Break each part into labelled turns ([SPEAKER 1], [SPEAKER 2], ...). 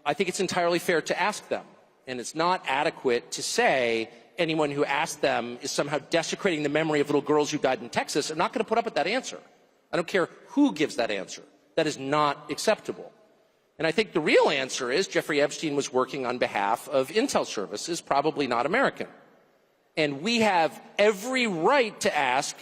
[SPEAKER 1] I think it's entirely fair to ask them. And it's not adequate to say anyone who asked them is somehow desecrating the memory of little girls who died in Texas. I'm not going to put up with that answer. I don't care who gives that answer. That is not acceptable. And I think the real answer is Jeffrey Epstein was working on behalf of intel services, probably not American. And we have every right to ask,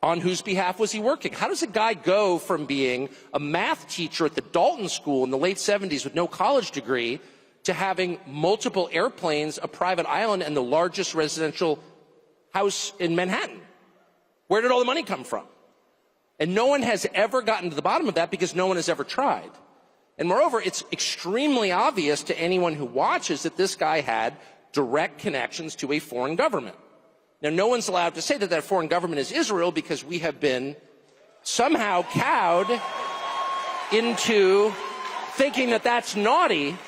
[SPEAKER 1] on whose behalf was he working? How does a guy go from being a math teacher at the Dalton School in the late 70s with no college degree to having multiple airplanes, a private island, and the largest residential house in Manhattan? Where did all the money come from? And no one has ever gotten to the bottom of that because no one has ever tried. And moreover, it's extremely obvious to anyone who watches that this guy had direct connections to a foreign government. Now, no one's allowed to say that that foreign government is Israel because we have been somehow cowed into thinking that that's naughty.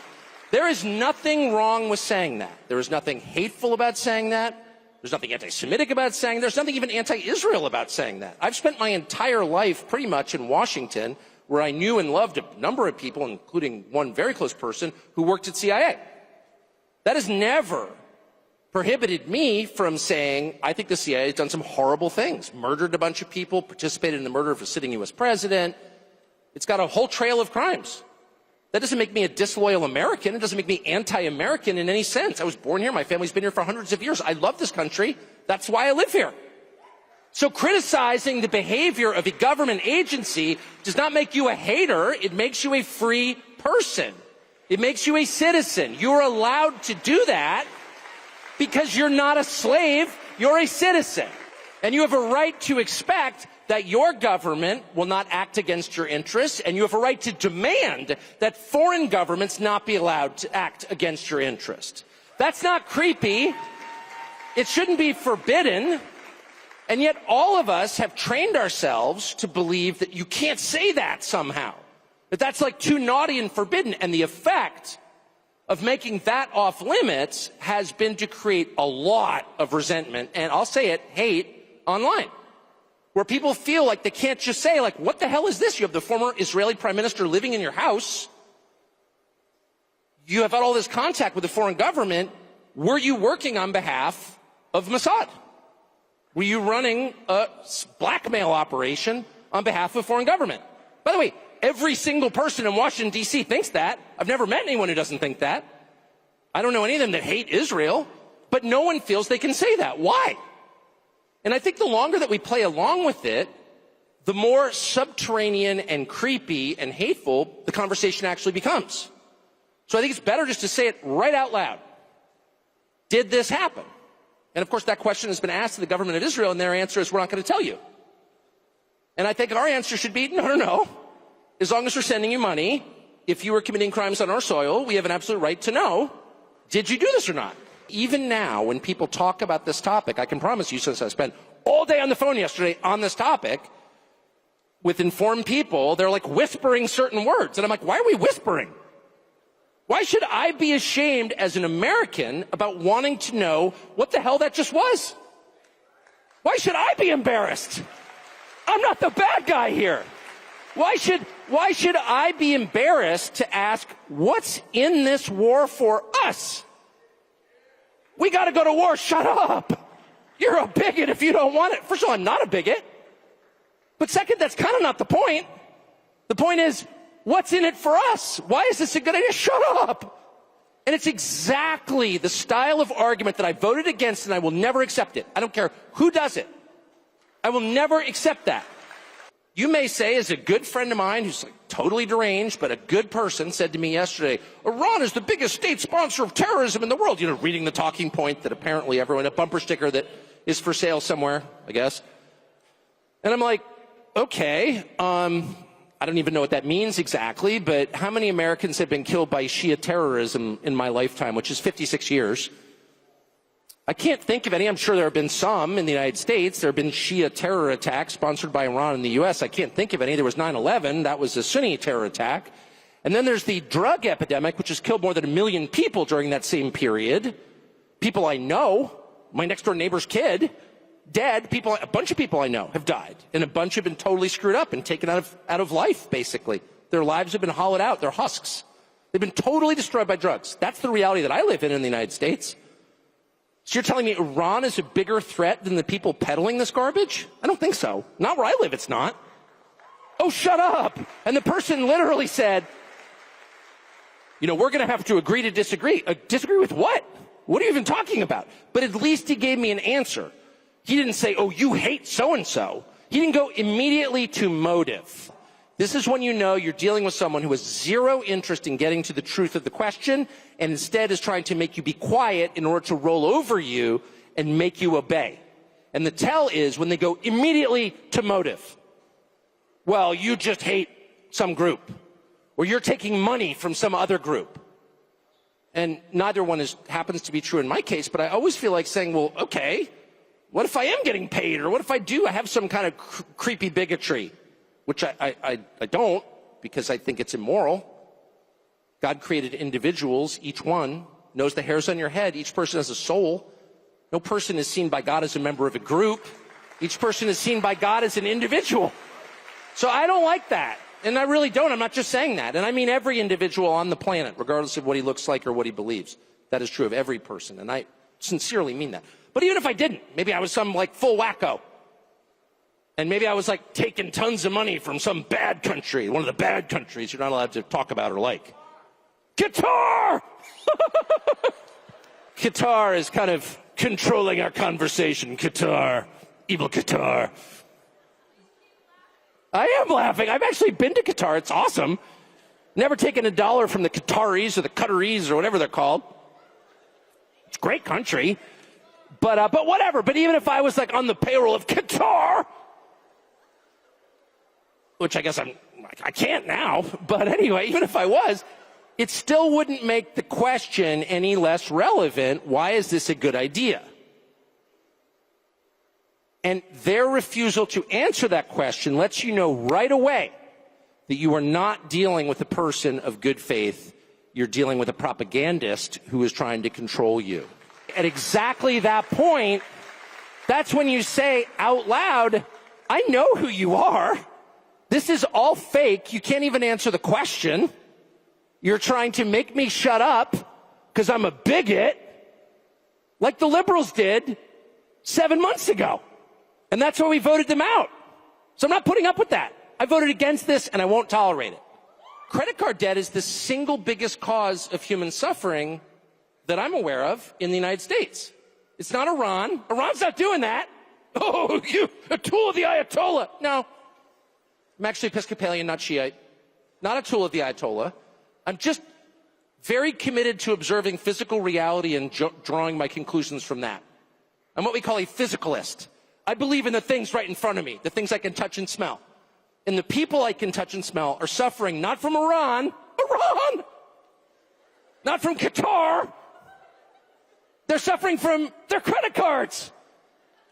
[SPEAKER 1] There is nothing wrong with saying that. There is nothing hateful about saying that. There's nothing anti-Semitic about saying that. There's nothing even anti-Israel about saying that. I've spent my entire life pretty much in Washington, where I knew and loved a number of people, including one very close person, who worked at CIA. That has never prohibited me from saying, I think the CIA has done some horrible things, murdered a bunch of people, participated in the murder of a sitting U.S. president. It's got a whole trail of crimes. That doesn't make me a disloyal American. It doesn't make me anti-American in any sense. I was born here. My family's been here for hundreds of years. I love this country. That's why I live here. So criticizing the behavior of a government agency does not make you a hater. It makes you a free person. It makes you a citizen. You're allowed to do that because you're not a slave. You're a citizen. And you have a right to expect that your government will not act against your interests, and you have a right to demand that foreign governments not be allowed to act against your interest. That's not creepy. It shouldn't be forbidden. And yet all of us have trained ourselves to believe that you can't say that somehow, that that's like too naughty and forbidden. And the effect of making that off limits has been to create a lot of resentment, and I'll say it, hate online, where people feel like they can't just say, like, what the hell is this? You have the former Israeli prime minister living in your house. You have had all this contact with the foreign government. Were you working on behalf of Mossad? Were you running a blackmail operation on behalf of a foreign government? By the way, every single person in Washington, D.C. thinks that. I've never met anyone who doesn't think that. I don't know any of them that hate Israel, but no one feels they can say that. Why? And I think the longer that we play along with it, the more subterranean and creepy and hateful the conversation actually becomes. So I think it's better just to say it right out loud. Did this happen? And of course that question has been asked to the government of Israel, and their answer is, we're not going to tell you. And I think our answer should be, no. As long as we're sending you money, if you were committing crimes on our soil, we have an absolute right to know, did you do this or not? Even now, when people talk about this topic, I can promise you, since I spent all day on the phone yesterday on this topic with informed people, they're like whispering certain words. And I'm like, why are we whispering? Why should I be ashamed as an American about wanting to know what the hell that just was? Why should I be embarrassed? I'm not the bad guy here. Why should I be embarrassed to ask, what's in this war for us? We got to go to war. Shut up. You're a bigot if you don't want it. First of all, I'm not a bigot. But second, that's kind of not the point. The point is, what's in it for us? Why is this a good idea? Shut up. And it's exactly the style of argument that I voted against, and I will never accept it. I don't care who does it. I will never accept that. You may say, as a good friend of mine who's like totally deranged, but a good person, said to me yesterday, Iran is the biggest state sponsor of terrorism in the world. You know, reading the talking point that apparently everyone, a bumper sticker that is for sale somewhere, I guess. And I'm like, okay, I don't even know what that means exactly, but how many Americans have been killed by Shia terrorism in my lifetime, which is 56 years? I can't think of any. I'm sure there have been some in the United States. There have been Shia terror attacks sponsored by Iran in the U.S. I can't think of any. There was 9/11. That was a Sunni terror attack. And then there's the drug epidemic, which has killed more than 1 million people during that same period. People I know, my next-door neighbor's kid, dead. A bunch of people I know have died. And a bunch have been totally screwed up and taken out of life, basically. Their lives have been hollowed out. They're husks. They've been totally destroyed by drugs. That's the reality that I live in the United States. So you're telling me Iran is a bigger threat than the people peddling this garbage? I don't think so. Not where I live, it's not. Oh, shut up. And the person literally said, we're going to have to agree to disagree. Disagree with what? What are you even talking about? But at least he gave me an answer. He didn't say, oh, you hate so-and-so. He didn't go immediately to motive. This is when you know you're dealing with someone who has zero interest in getting to the truth of the question and instead is trying to make you be quiet in order to roll over you and make you obey. And the tell is when they go immediately to motive. Well, you just hate some group, or you're taking money from some other group. And neither one happens to be true in my case, but I always feel like saying, well, okay, what if I am getting paid, or what if I have some kind of creepy bigotry? Which I don't, because I think it's immoral. God created individuals. Each one knows the hairs on your head. Each person has a soul. No person is seen by God as a member of a group. Each person is seen by God as an individual. So I don't like that. And I really don't. I'm not just saying that. And I mean every individual on the planet, regardless of what he looks like or what he believes. That is true of every person. And I sincerely mean that. But even if I didn't, maybe I was some full wacko. And maybe I was taking tons of money from some bad country, one of the bad countries you're not allowed to talk about or like. Qatar! Qatar is kind of controlling our conversation. Qatar. Evil Qatar. I am laughing. I've actually been to Qatar. It's awesome. Never taken a dollar from the Qataris or the Qataris or whatever they're called. It's a great country. But whatever. But even if I was on the payroll of Qatar, which I guess I can't now, but anyway, even if I was, it still wouldn't make the question any less relevant. Why is this a good idea? And their refusal to answer that question lets you know right away that you are not dealing with a person of good faith. You're dealing with a propagandist who is trying to control you. At exactly that point, that's when you say out loud, I know who you are. This is all fake. You can't even answer the question. You're trying to make me shut up because I'm a bigot, like the liberals did 7 months ago. And that's why we voted them out. So I'm not putting up with that. I voted against this, and I won't tolerate it. Credit card debt is the single biggest cause of human suffering that I'm aware of in the United States. It's not Iran. Iran's not doing that. Oh, you, a tool of the Ayatollah. No. I'm actually Episcopalian, not Shiite. Not a tool of the Ayatollah. I'm just very committed to observing physical reality and drawing my conclusions from that. I'm what we call a physicalist. I believe in the things right in front of me, the things I can touch and smell. And the people I can touch and smell are suffering not from Iran, not from Qatar. They're suffering from their credit cards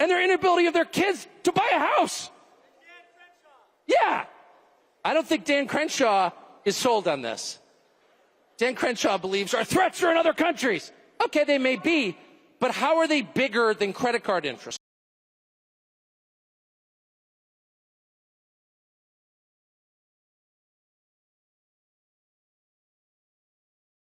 [SPEAKER 1] and their inability of their kids to buy a house. Yeah. I don't think Dan Crenshaw is sold on this. Dan Crenshaw believes our threats are in other countries. Okay, they may be, but how are they bigger than credit card interest?